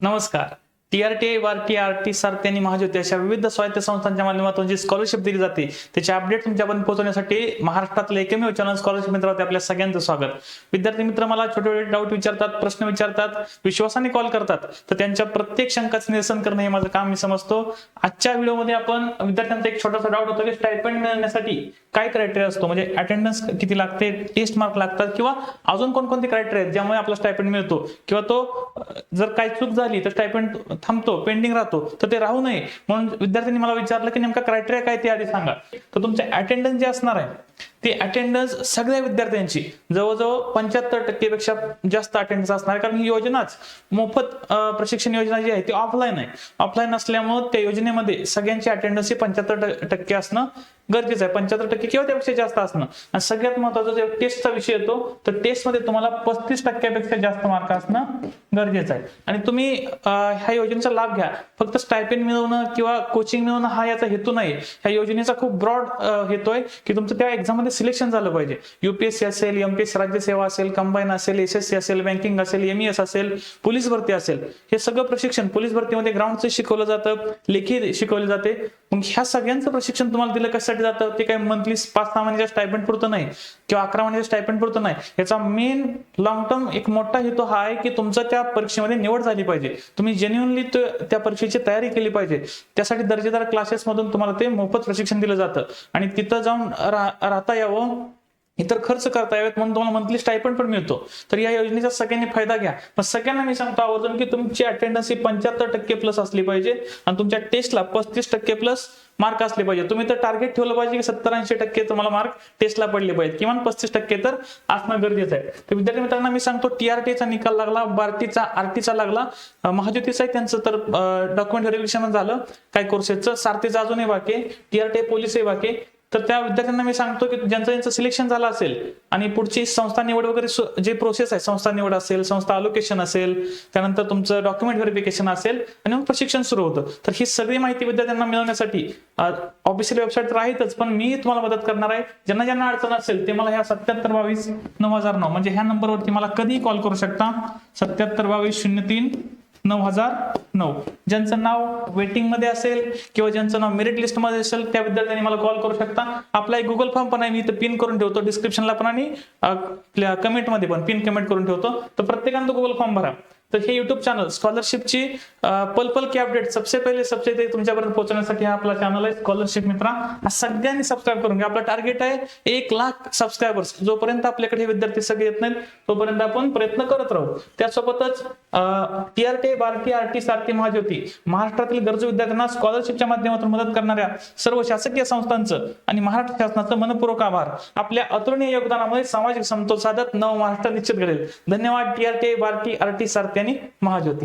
नमस्कार. T-R-T, वार-टी, R-T सारथी आणि महाज्योती अशा विविध स्वायत्त संस्थांच्या माध्यमातून जी स्कॉलरशिप दिली जाते त्याचे अपडेट तुमच्यापर्यंत पोहोचवण्यासाठी महाराष्ट्रातले एकमेव चॅनल स्कॉलरशिप मित्रावरती आपल्या सगळ्यांचं स्वागत. विद्यार्थी मित्र मला छोटे छोटे डाऊट विचारतात, प्रश्न विचारतात, विश्वासाने कॉल करतात, तर त्यांच्या प्रत्येक शंकाचं निरसन करणं हे माझं काम मी समजतो. आजच्या व्हिडिओमध्ये आपण विद्यार्थ्यांचा एक छोटासा डाऊट होतो की स्टायपेंड मिळण्यासाठी काय क्रायटेरिया असतो, म्हणजे अटेंडन्स किती लागते, टेस्ट मार्क लागतात किंवा अजून कोणकोणते क्रायटेरिया आहेत ज्यामुळे आपला स्टायपेंड मिळतो किंवा तो जर काही चूक झाली तर स्टायपेंड थांबतो, पेंडिंग राहतो, तर ते राहू नये म्हणून विद्यार्थ्यांनी मला विचारलं की नेमका क्रायटेरिया काय ते आधी सांगा. तर तुमचे अटेंडन्स जे असणार आहे ते अटेंडन्स सगळ्या विद्यार्थ्यांची जवळजवळ 75% पेक्षा जास्त अटेंडन्स असणार आहे, कारण ही योजनाच मोफत प्रशिक्षण योजना जी आहे ती ऑफलाईन आहे. ऑफलाईन असल्यामुळे त्या योजनेमध्ये सगळ्यांची अटेंडन्स ही 75% असणं गरजेचं आहे, 75% किंवा त्यापेक्षा जास्त असणं. आणि सगळ्यात महत्त्वाचा जो टेस्टचा विषय येतो तर टेस्टमध्ये तुम्हाला 35% जास्त मार्क असणं गरजेचं आहे. आणि तुम्ही ह्या योजनेचा लाभ घ्या. फक्त स्टायपेंड मिळवणं किंवा कोचिंग मिळवणं हा याचा हेतू नाही. ह्या योजनेचा खूप ब्रॉड हेतू आहे की तुमचं त्या एक्झाम मध्ये सिलेक्शन झालं पाहिजे. युपीएससी असेल, एमपीएससी राज्यसेवा असेल, कंबाईन असेल, एसएससी असेल, बँकिंग असेल, एमईएस असेल, पोलीस भरती असेल, हे सगळं प्रशिक्षण पोलीस भरतीमध्ये ग्राउंडचं शिकवलं जातं, लेखी शिकवले जाते. मग ह्या सगळ्यांचं प्रशिक्षण तुम्हाला दिलं कशासाठी जातं, ते काय मंथली 5-6 महिन्याच्या स्टायपेंड पुरतं नाही किंवा 11 महिन्याच्या स्टायपेंड पुरतं नाही. याचा मेन लॉंग टर्म एक मोठा हेतू हा आहे की तुमचं त्या परीक्षेमध्ये निवड झाली पाहिजे, तुम्ही जेन्युइनली त्या परीक्षेची तयारी केली पाहिजे. त्यासाठी दर्जेदार क्लासेस मधून तुम्हाला ते मोफत प्रशिक्षण दिलं जातं आणि तिथं जाऊन राहता यावं, इतर खर्च करता यावेत म्हणून तुम्हाला मंथली स्टायपेंड पण मिळतो. तर या योजनेचा सगळ्यांनी फायदा घ्या. पण सगळ्यांना मी सांगतो आवर्जून की तुमची अटेंडन्स ही 75% प्लस असली पाहिजे आणि तुमच्या टेस्टला 35% प्लस मार्क असले पाहिजे. तुम्ही तर टार्गेट ठेवलं पाहिजे की 70-80% तुम्हाला मार्क टेस्टला पडले पाहिजे, किमान 35% तर असणं गरजेचं आहे. तर विद्यार्थी मित्रांना मी सांगतो टी-आर-टीचा निकाल लागला, बार्टीचा, आर-टीचा लागला, महाज्योतीचा त्यांचं तर डॉक्युमेंट व्हेरिफिकेशन झालं, काय कोर्सेसचं, सारथीचं अजूनही बाकी, टी-आर-टी पोलीसही बाकी. तर त्या विद्यार्थ्यांना मी सांगतो की ज्यांचं सिलेक्शन झालं असेल आणि पुढची संस्था निवड वगैरे जे प्रोसेस आहे, संस्था निवड असेल, संस्था अलोकेशन असेल, त्यानंतर तुमचं डॉक्युमेंट व्हेरिफिकेशन असेल आणि मग प्रशिक्षण सुरू होतं. तर ही सगळी माहिती विद्यार्थ्यांना मिळवण्यासाठी ऑफिशियल वेबसाईट तर आहेतच, पण मी तुम्हाला मदत करणार आहे. ज्यांना ज्यांना अडचण असेल ते मला ह्या 7722-9009 म्हणजे ह्या नंबरवरती मला कधीही कॉल करू शकता. 7722-03-9009. ज्यांचं नाव वेटिंग मध्ये असेल किंवा ज्यांचं नाव मेरिट लिस्ट मध्ये असेल त्या विद्यार्थ्यांनी मला कॉल करू शकता. आपला एक गुगल फॉर्म पण आहे, मी इथे पिन करून ठेवतो डिस्क्रिप्शनला पण आणि कमेंट मध्ये पण पिन कमेंट करून ठेवतो. तर प्रत्येकानं तो गुगल फॉर्म भरा. तर हे युट्यूब चॅनल स्कॉलरशिपची पल की अपडेट सबसे पहिले तुमच्यापर्यंत पोहोचवण्यासाठी हा आपला चॅनल आहे स्कॉलरशिप मित्रा. हा सगळ्यांनी सबस्क्राईब करून घ्या. आपला टार्गेट आहे 1 लाख सबस्क्रायबर्स. जोपर्यंत आपल्याकडे हे विद्यार्थी सगळे येत नाहीत तोपर्यंत आपण प्रयत्न करत राहू. त्यासोबतच टी-आर-टी, बार-टी, आर-टी सारथी, महाज्योती महाराष्ट्रातील गरजू विद्यार्थ्यांना स्कॉलरशिपच्या माध्यमातून मदत करणाऱ्या सर्व शासकीय संस्थांचं आणि महाराष्ट्र शासनाचं मनपूर्वक आभार. आपल्या अतुलनीय योगदानामुळे सामाजिक समतोल साधत नव महाराष्ट्र निश्चित घडेल. धन्यवाद. टी-आर-टी, बार-टी, आर-टी सारथी आणि महाज्योती.